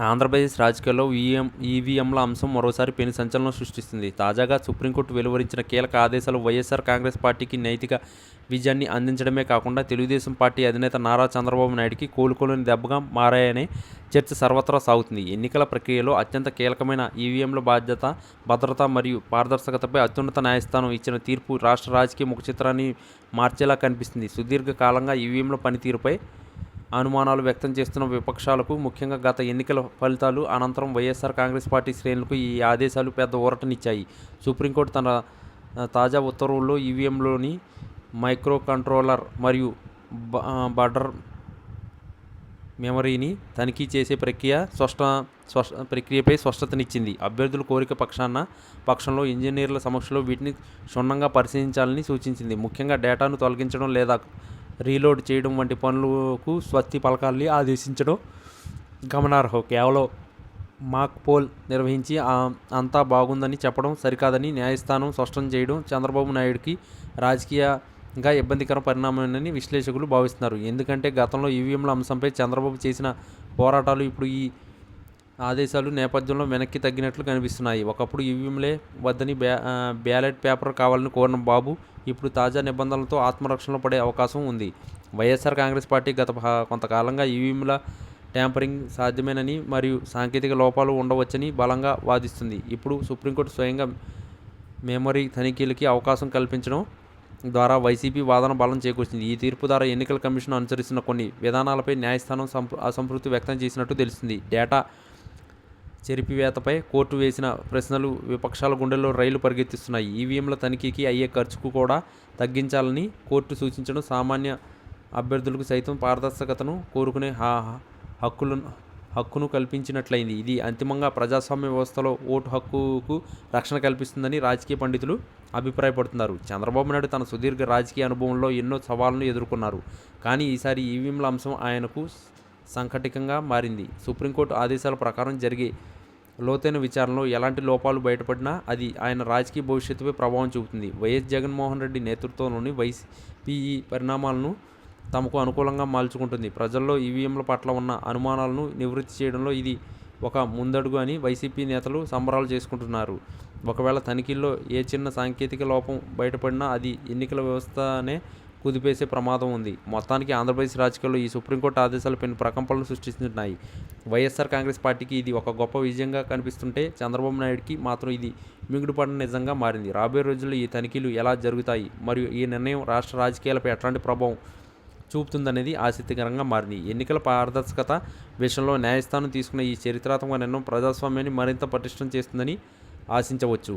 ఆంధ్రప్రదేశ్ రాజకీయాల్లో ఈవీఎంల అంశం మరోసారి పెను సంచలనం సృష్టిస్తుంది. తాజాగా సుప్రీంకోర్టు వెలువరించిన కీలక ఆదేశాలు వైఎస్ఆర్ కాంగ్రెస్ పార్టీకి నైతిక విజయాన్ని అందించడమే కాకుండా తెలుగుదేశం పార్టీ అధినేత నారా చంద్రబాబు నాయుడుకి కోలుకోలేని దెబ్బగా మారాయనే చర్చ సర్వత్రా సాగుతుంది. ఎన్నికల ప్రక్రియలో అత్యంత కీలకమైన ఈవీఎంల భద్రత మరియు పారదర్శకతపై అత్యున్నత న్యాయస్థానం ఇచ్చిన తీర్పు రాష్ట్ర రాజకీయ ముఖచిత్రాన్ని మార్చేలా కనిపిస్తుంది. సుదీర్ఘకాలంగా ఈవీఎంల పనితీరుపై అనుమానాలు వ్యక్తం చేస్తున్న విపక్షాలకు, ముఖ్యంగా గత ఎన్నికల ఫలితాలు అనంతరం వైఎస్ఆర్ కాంగ్రెస్ పార్టీ శ్రేణులకు ఈ ఆదేశాలు పెద్ద ఊరటనిచ్చాయి. సుప్రీంకోర్టు తన తాజా ఉత్తర్వుల్లో ఈవీఎంలోని మైక్రో కంట్రోలర్ మరియు బఫర్ మెమరీని తనిఖీ చేసే ప్రక్రియపై స్పష్టతనిచ్చింది. అభ్యర్థుల కోరిక పక్షంలో ఇంజనీర్ల సమక్షంలో వీటిని క్షుణ్ణంగా పరిశీలించాలని సూచించింది. ముఖ్యంగా డేటాను తొలగించడం లేదా రీలోడ్ చేయడం వంటి పనులకు స్వస్తి పలకాలని ఆదేశించడం గమనార్హం. కేవలం మాక్ పోల్ నిర్వహించి అంతా బాగుందని చెప్పడం సరికాదని న్యాయస్థానం స్పష్టం చేయడం చంద్రబాబు నాయుడుకి రాజకీయంగా ఇబ్బందికర పరిణామమని విశ్లేషకులు భావిస్తున్నారు. ఎందుకంటే గతంలో ఈవీఎంల అంశంపై చంద్రబాబు చేసిన పోరాటాలు ఇప్పుడు ఈ ఆదేశాలు నేపథ్యంలో వెనక్కి తగ్గినట్లు కనిపిస్తున్నాయి. ఒకప్పుడు ఈవీఎంలే వద్దని బ్యాలెట్ పేపర్ కావాలని కోరిన బాబు ఇప్పుడు తాజా నిబంధనలతో ఆత్మరక్షణలో పడే అవకాశం ఉంది. వైఎస్ఆర్ కాంగ్రెస్ పార్టీ గత కొంతకాలంగా ఈవీఎంల ట్యాంపరింగ్ సాధ్యమేనని మరియు సాంకేతిక లోపాలు ఉండవచ్చని బలంగా వాదిస్తుంది. ఇప్పుడు సుప్రీంకోర్టు స్వయంగా మెమరీ తనిఖీలకి అవకాశం కల్పించడం ద్వారా వైసీపీ వాదన బలం చేకూర్చింది. ఈ తీర్పు ద్వారా ఎన్నికల కమిషన్ అనుసరిస్తున్న కొన్ని విధానాలపై న్యాయస్థానం అసంతృప్తి వ్యక్తం చేసినట్టు తెలుస్తుంది. డేటా చెరిపివేతపై కోర్టు వేసిన ప్రశ్నలు విపక్షాల గుండెల్లో రైలు పరిగెత్తిస్తున్నాయి. ఈవీఎంల తనిఖీకి అయ్యే ఖర్చుకు కూడా తగ్గించాలని కోర్టు సూచించడం సామాన్య అభ్యర్థులకు సైతం పారదర్శకతను కోరుకునే హక్కును కల్పించినట్లయింది. ఇది అంతిమంగా ప్రజాస్వామ్య వ్యవస్థలో ఓటు హక్కుకు రక్షణ కల్పిస్తుందని రాజకీయ పండితులు అభిప్రాయపడుతున్నారు. చంద్రబాబు నాయుడు తన సుదీర్ఘ రాజకీయ అనుభవంలో ఎన్నో సవాళ్లను ఎదుర్కొన్నారు. కానీ ఈసారి ఈవీఎంల అంశం ఆయనకు సంకటకంగా మారింది. సుప్రీంకోర్టు ఆదేశాల ప్రకారం జరిగే లోతైన విచారణలో ఎలాంటి లోపాలు బయటపడినా అది ఆయన రాజకీయ భవిష్యత్తుపై ప్రభావం చూపుతుంది. వైఎస్ జగన్మోహన్ రెడ్డి నేతృత్వంలోని వైసీపీ ఈ పరిణామాలను తమకు అనుకూలంగా మార్చుకుంటుంది. ప్రజల్లో ఈవీఎంల పట్ల ఉన్న అనుమానాలను నివృత్తి చేయడంలో ఇది ఒక ముందడుగు అని వైసీపీ నేతలు సంబరాలు చేసుకుంటున్నారు. ఒకవేళ తనిఖీల్లో ఏ చిన్న సాంకేతిక లోపం బయటపడినా అది ఎన్నికల వ్యవస్థనే కుదిపేసే ప్రమాదం ఉంది. మొత్తానికి ఆంధ్రప్రదేశ్ రాజకీయాల్లో ఈ సుప్రీంకోర్టు ఆదేశాలు పెను ప్రకంపనలు సృష్టిస్తున్నాయి. వైఎస్ఆర్ కాంగ్రెస్ పార్టీకి ఇది ఒక గొప్ప విజయంగా కనిపిస్తుంటే చంద్రబాబు నాయుడుకి మాత్రం ఇది మింగుడుపడిన నిజంగా మారింది. రాబోయే రోజుల్లో ఈ తనిఖీలు ఎలా జరుగుతాయి మరియు ఈ నిర్ణయం రాష్ట్ర రాజకీయాలపై ఎట్లాంటి ప్రభావం చూపుతుందనేది ఆసక్తికరంగా మారింది. ఎన్నికల పారదర్శకత విషయంలో న్యాయస్థానం తీసుకున్న ఈ చరిత్రాత్మక నిర్ణయం ప్రజాస్వామ్యాన్ని మరింత పటిష్టం చేస్తుందని ఆశించవచ్చు.